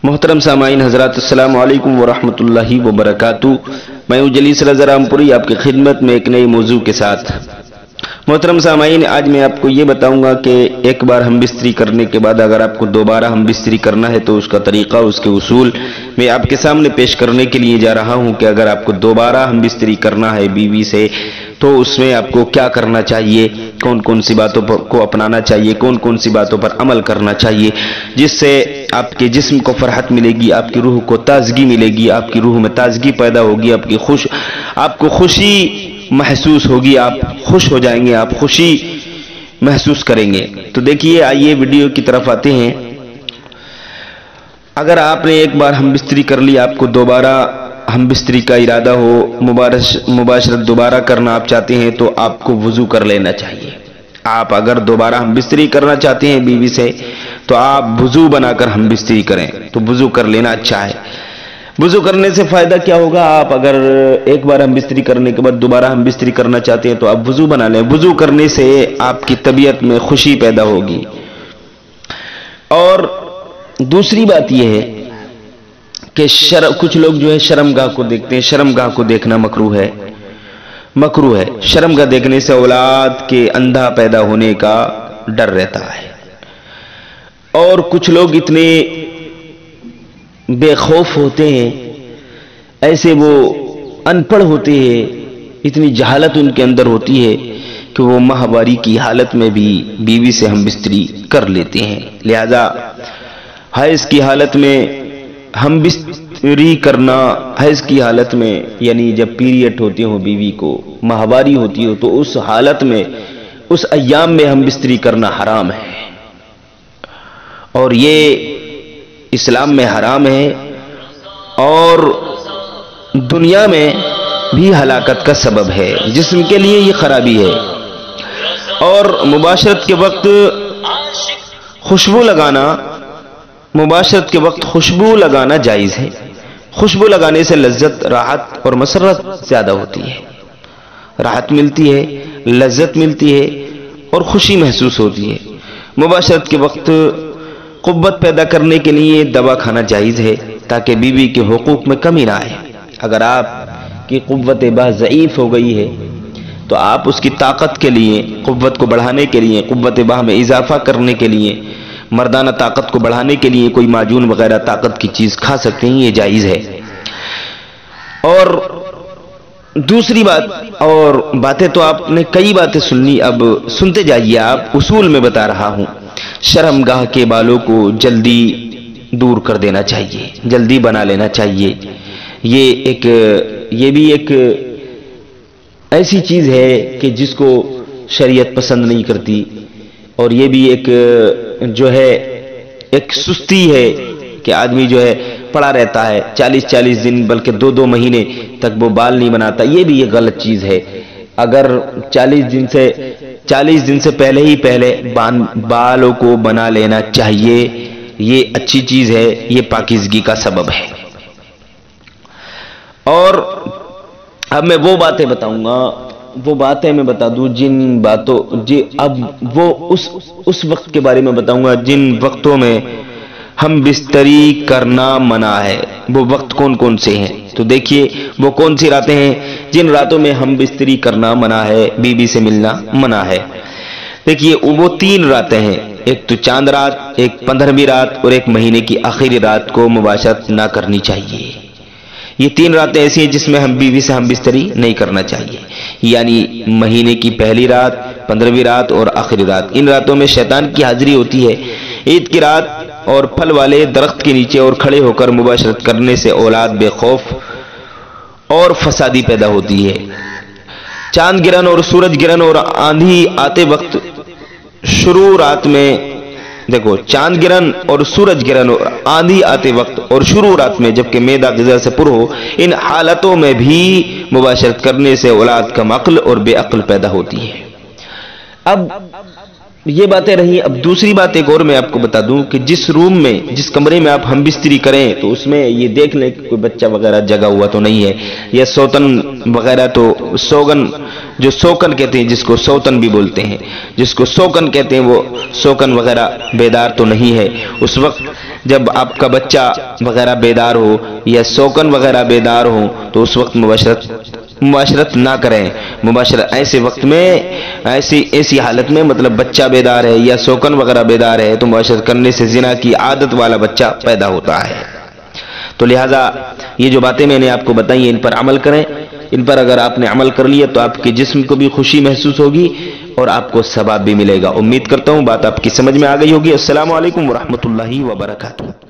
محترم سامعین حضرات، السلام علیکم ورحمۃ اللہ وبرکاتہ۔ میں ہوں جلیس رضا رامپوری آپ کی خدمت میں ایک نئے موضوع کے ساتھ۔ محترم سامعین، آج میں آپ کو یہ بتاؤں گا کہ ایک بار ہم بستری کرنے کے بعد اگر آپ کو دوبارہ ہم بستری کرنا ہے تو اس کا طریقہ، اس کے اصول میں آپ کے سامنے پیش کرنے کے لیے جا رہا ہوں کہ اگر آپ کو دوبارہ ہم بستری کرنا ہے بیوی سے تو اس میں آپ کو کیا کرنا چاہیے، کون کون سی باتوں کو اپنانا چاہیے، کون کون سی باتوں پر عمل کرنا چاہیے، جس سے آپ کے جسم کو فرحت ملے گی، آپ کی روح کو تازگی ملے گی، آپ کی روح میں تازگی پیدا ہوگی، آپ کو خوشی محسوس ہوگی، آپ خوش ہو جائیں گے، آپ خوشی محسوس کریں گے۔ تو دیکھیے، آئیے ویڈیو کی طرف آتے ہیں۔ اگر آپ نے ایک بار ہم بستری کر لی، آپ کو دوبارہ ہم بستری کا ارادہ ہو، مباشرت دوبارہ کرنا آپ چاہتے ہیں تو آپ کو وضو کر لینا چاہیے۔ آپ اگر دوبارہ ہم بستری کرنا چاہتے ہیں بیوی سے تو آپ وضو بنا کر ہم بستری کریں، تو وضو کر لینا اچھا ہے۔ وضو کرنے سے فائدہ کیا ہوگا؟ آپ اگر ایک بار ہم بستری کرنے کے بعد دوبارہ ہم بستری کرنا چاہتے ہیں تو آپ وضو بنا لیں۔ وضو کرنے سے آپ کی طبیعت میں خوشی پیدا ہوگی۔ اور دوسری بات یہ ہے کہ کچھ لوگ جو ہے شرمگاہ کو دیکھتے ہیں، شرمگاہ کو دیکھنا مکروہ ہے۔ شرمگاہ دیکھنے سے اولاد کے اندھا پیدا ہونے کا ڈر رہتا ہے۔ اور کچھ لوگ اتنے بے خوف ہوتے ہیں، ایسے وہ ان پڑھ ہوتے ہیں، اتنی جہالت ان کے اندر ہوتی ہے کہ وہ ماہواری کی حالت میں بھی بیوی سے ہم بستری کر لیتے ہیں۔ لہذا حیض کی حالت میں ہم بستری کرنا، حیض کی حالت میں یعنی جب پیریڈ ہوتے ہوں، بیوی کو ماہواری ہوتی ہو، تو اس حالت میں، اس ایام میں ہم بستری کرنا حرام ہے، اور یہ اسلام میں حرام ہے، اور دنیا میں بھی ہلاکت کا سبب ہے، جسم کے لیے یہ خرابی ہے۔ اور مباشرت کے وقت خوشبو لگانا جائز ہے۔ خوشبو لگانے سے لذت، راحت اور مسرت زیادہ ہوتی ہے، راحت ملتی ہے، لذت ملتی ہے اور خوشی محسوس ہوتی ہے۔ مباشرت کے وقت قوت پیدا کرنے کے لیے دوا کھانا جائز ہے تاکہ بیوی کے حقوق میں کمی نہ آئے۔ اگر آپ کی قوت باہ ضعیف ہو گئی ہے تو آپ اس کی طاقت کے لیے، قوت کو بڑھانے کے لیے، قوت باہ میں اضافہ کرنے کے لیے، مردانہ طاقت کو بڑھانے کے لیے کوئی معجون وغیرہ طاقت کی چیز کھا سکتے ہیں، یہ جائز ہے۔ اور دوسری بات، اور باتیں تو آپ نے کئی باتیں سنی، اب سنتے جائیے، آپ اصول میں بتا رہا ہوں۔ شرمگاہ کے بالوں کو جلدی دور کر دینا چاہیے، جلدی بنا لینا چاہیے۔ یہ بھی ایک ایسی چیز ہے کہ جس کو شریعت پسند نہیں کرتی، اور یہ بھی ایک جو ہے ایک سستی ہے کہ آدمی جو ہے پڑا رہتا ہے 40 دن بلکہ 2 مہینے تک وہ بال نہیں بناتا، یہ بھی ایک غلط چیز ہے۔ اگر 40 دن سے پہلے بالوں کو بنا لینا چاہیے، یہ اچھی چیز ہے، یہ پاکیزگی کا سبب ہے۔ اور اب میں وہ باتیں بتاؤں گا، وہ باتیں میں بتا دوں اب وہ اس وقت کے بارے میں بتاؤں گا جن وقتوں میں ہم بستری کرنا منع ہے۔ وہ وقت کون کون سے ہیں؟ تو دیکھیے، وہ کون سی راتیں ہیں جن راتوں میں ہم بستری کرنا منع ہے، بیوی سے ملنا منع ہے۔ دیکھیے، وہ 3 راتیں ہیں، ایک تو چاند رات، ایک 15ویں رات اور ایک مہینے کی آخری رات کو مباشرت نہ کرنی چاہیے۔ یہ 3 راتیں ایسی ہیں جس میں ہم بیوی سے ہم بستری نہیں کرنا چاہیے، یعنی مہینے کی پہلی رات، 15ویں رات اور آخری رات۔ ان راتوں میں شیطان کی حاضری ہوتی ہے۔ عید کی رات اور پھل والے درخت کے نیچے اور کھڑے ہو کر مباشرت کرنے سے اولاد بے خوف اور فسادی پیدا ہوتی ہے۔ چاند گرہن اور سورج گرہن اور آندھی آتے وقت شروع رات میں، دیکھو، چاند گرہن اور سورج گرہن اور آندھی آتے وقت اور شروع رات میں جبکہ معدہ غذا سے پر ہو، ان حالتوں میں بھی مباشرت کرنے سے اولاد کم عقل اور بے عقل پیدا ہوتی ہے۔ اب یہ باتیں رہی، اب دوسری بات ایک اور میں آپ کو بتا دوں کہ جس روم میں، جس کمرے میں آپ ہم بستری کریں تو اس میں یہ دیکھ لیں کہ کوئی بچہ وغیرہ جگا ہوا تو نہیں ہے، یا سوتن وغیرہ تو سوگن جو سوکن کہتے ہیں، جس کو سوتن بھی بولتے ہیں، جس کو سوکن کہتے ہیں، وہ سوکن وغیرہ بیدار تو نہیں ہے۔ اس وقت جب آپ کا بچہ وغیرہ بیدار ہو یا سوکن وغیرہ بیدار ہو تو اس وقت مباشرت نہ کریں۔ مباشرت ایسے وقت میں، ایسی حالت میں، مطلب بچہ بیدار ہے یا سوکن وغیرہ بیدار ہے تو مباشرت کرنے سے زنا کی عادت والا بچہ پیدا ہوتا ہے۔ تو لہٰذا یہ جو باتیں میں نے آپ کو بتائی ہیں ان پر عمل کریں۔ ان پر اگر آپ نے عمل کر لیا تو آپ کے جسم کو بھی خوشی محسوس ہوگی اور آپ کو ثواب بھی ملے گا۔ امید کرتا ہوں بات آپ کی سمجھ میں آ گئی ہوگی۔ السلام علیکم ورحمۃ اللہ وبرکاتہ۔